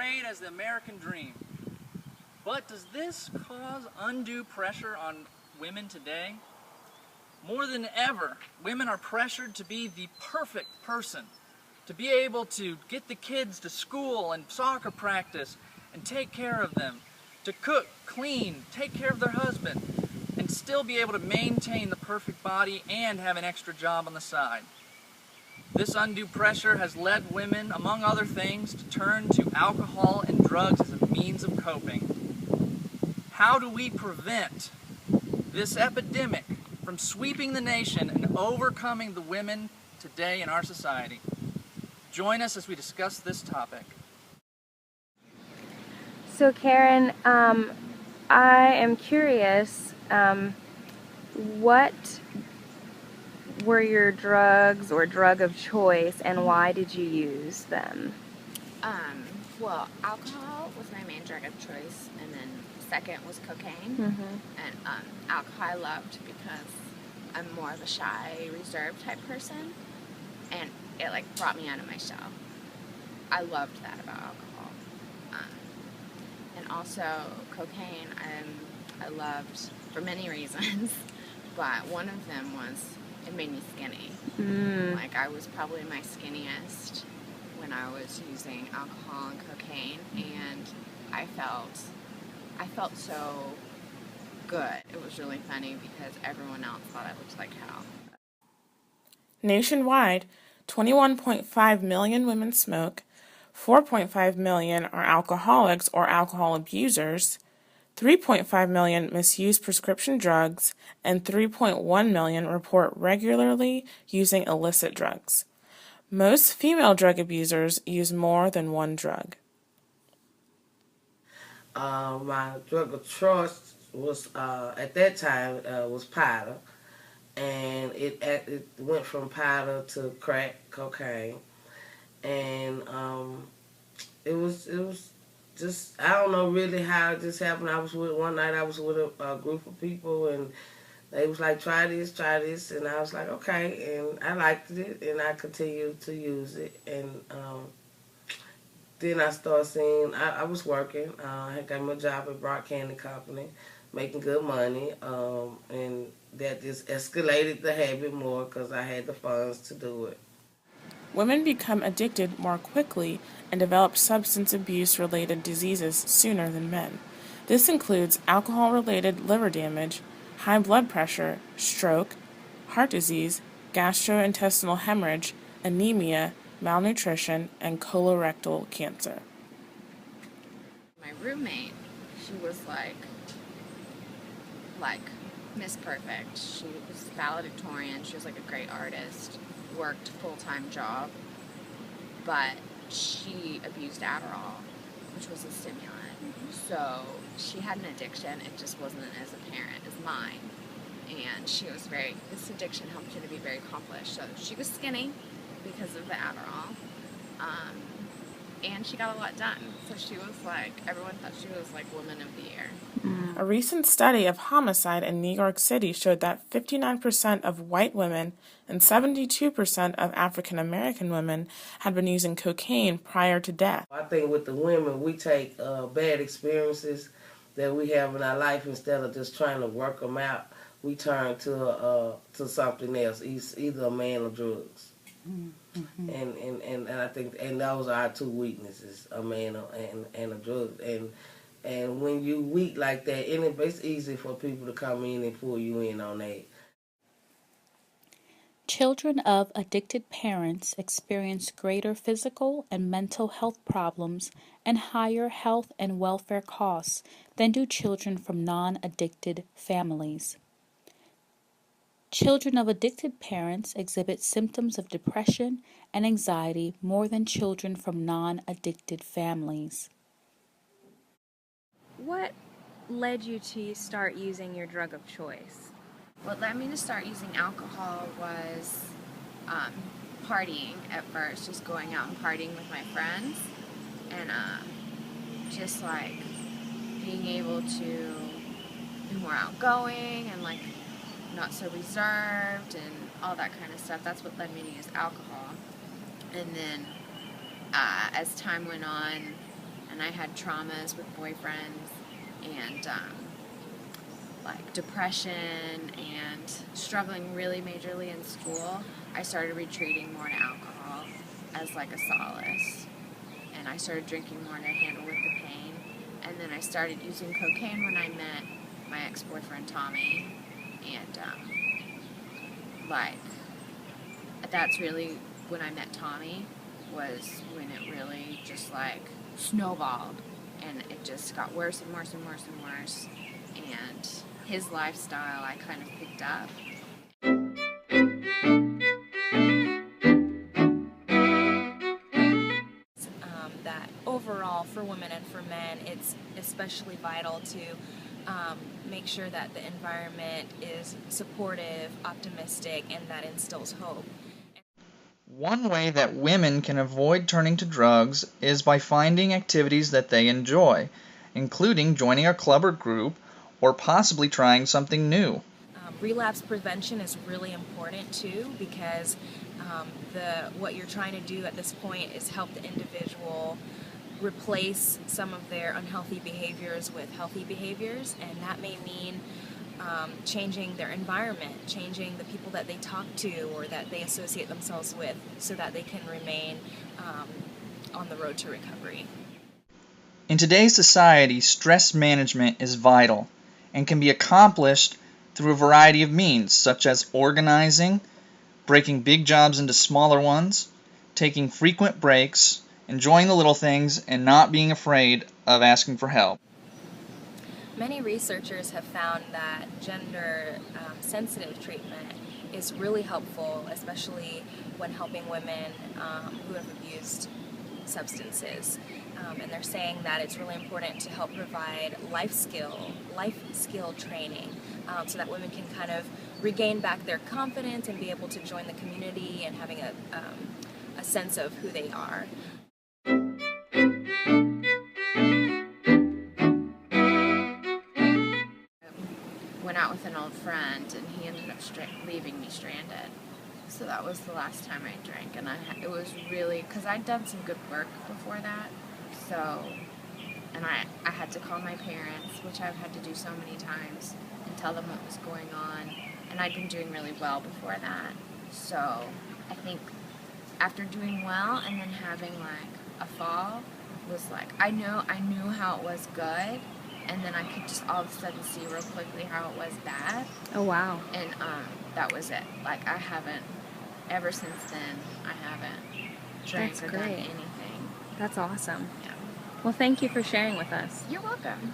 portrayed as the American dream. But does this cause undue pressure on women today? More than ever, women are pressured to be the perfect person, to be able to get the kids to school and soccer practice and take care of them, to cook, clean, take care of their husband, and still be able to maintain the perfect body and have an extra job on the side. This undue pressure has led women, among other things, to turn to alcohol and drugs as a means of coping. How do we prevent this epidemic from sweeping the nation and overcoming the women today in our society? Join us as we discuss this topic. So Karen, I am curious, what were your drugs or drug of choice and why did you use them? Well, alcohol was my main drug of choice, and then second was cocaine. And alcohol I loved because I'm more of a shy, reserved type person, and it like brought me out of my shell. I loved that about alcohol. And also cocaine, I loved for many reasons, but one of them was it made me skinny. Like I was probably my skinniest when I was using alcohol and cocaine, and I felt so good. It was really funny because everyone else thought I looked like hell. Nationwide, 21.5 million women smoke, 4.5 million are alcoholics or alcohol abusers, 3.5 million misuse prescription drugs, and 3.1 million report regularly using illicit drugs. Most female drug abusers use more than one drug. My drug of choice was at that time was powder, and it went from powder to crack cocaine, and it was just I don't know really how it just happened. One night I was with a group of people, and they was like, try this, and I was like, okay, and I liked it, and I continued to use it, and then I started seeing, I was working, I had got my job at Brock Candy Company, making good money, and that just escalated the habit more because I had the funds to do it. Women become addicted more quickly and develop substance abuse-related diseases sooner than men. This includes alcohol-related liver damage, high blood pressure, stroke, heart disease, gastrointestinal hemorrhage, anemia, malnutrition, and colorectal cancer. My roommate, she was like Miss Perfect. She was valedictorian. She was like a great artist. Worked full-time job, but she abused Adderall, which was a stimulant. So she had an addiction. It just wasn't as apparent as mine. And this addiction helped her to be very accomplished. So she was skinny because of the Adderall. And she got a lot done. So she was everyone thought she was like Woman of the Year. A recent study of homicide in New York City showed that 59% of white women and 72% of African American women had been using cocaine prior to death. I think with the women, we take bad experiences that we have in our life, instead of just trying to work them out, we turn to something else, either a man or drugs. And I think those are our two weaknesses, a man and a drug. And when you weak like that, it's easy for people to come in and pull you in on that. Children of addicted parents experience greater physical and mental health problems and higher health and welfare costs than do children from non-addicted families. Children of addicted parents exhibit symptoms of depression and anxiety more than children from non-addicted families. What led you to start using your drug of choice? What led me to start using alcohol was partying at first, just going out and partying with my friends, and just like being able to be more outgoing and like not so reserved and all that kind of stuff. That's what led me to use alcohol. And then as time went on and I had traumas with boyfriends and like depression and struggling really majorly in school, I started retreating more to alcohol as like a solace. And I started drinking more to handle with the pain. And then I started using cocaine when I met my ex-boyfriend Tommy. And like that's really when I met Tommy was when it really just like snowballed, and it just got worse and worse and worse and worse. And his lifestyle I kind of picked up. That overall for women and for men, it's especially vital to make sure that the environment is supportive, optimistic, and that instills hope. One way that women can avoid turning to drugs is by finding activities that they enjoy, including joining a club or group, or possibly trying something new. Relapse prevention is really important too, because what you're trying to do at this point is help the individual replace some of their unhealthy behaviors with healthy behaviors, and that may mean changing their environment, changing the people that they talk to or that they associate themselves with, so that they can remain on the road to recovery. In today's society, stress management is vital and can be accomplished through a variety of means, such as organizing, breaking big jobs into smaller ones, taking frequent breaks, enjoying the little things, and not being afraid of asking for help. Many researchers have found that gender-sensitive treatment is really helpful, especially when helping women who have abused substances. And they're saying that it's really important to help provide life skill training, so that women can kind of regain back their confidence and be able to join the community and having a sense of who they are. Went out with an old friend, and he ended up leaving me stranded. So that was the last time I drank, and it was really, because I'd done some good work before that, so, and I had to call my parents, which I've had to do so many times, and tell them what was going on, and I'd been doing really well before that. So I think after doing well and then having like a fall was like, I knew how it was good, and then I could just all of a sudden see real quickly how it was bad. Oh, wow. And that was it. Like, I haven't, ever since then, I haven't drank or done anything. That's awesome. Yeah. Well, thank you for sharing with us. You're welcome.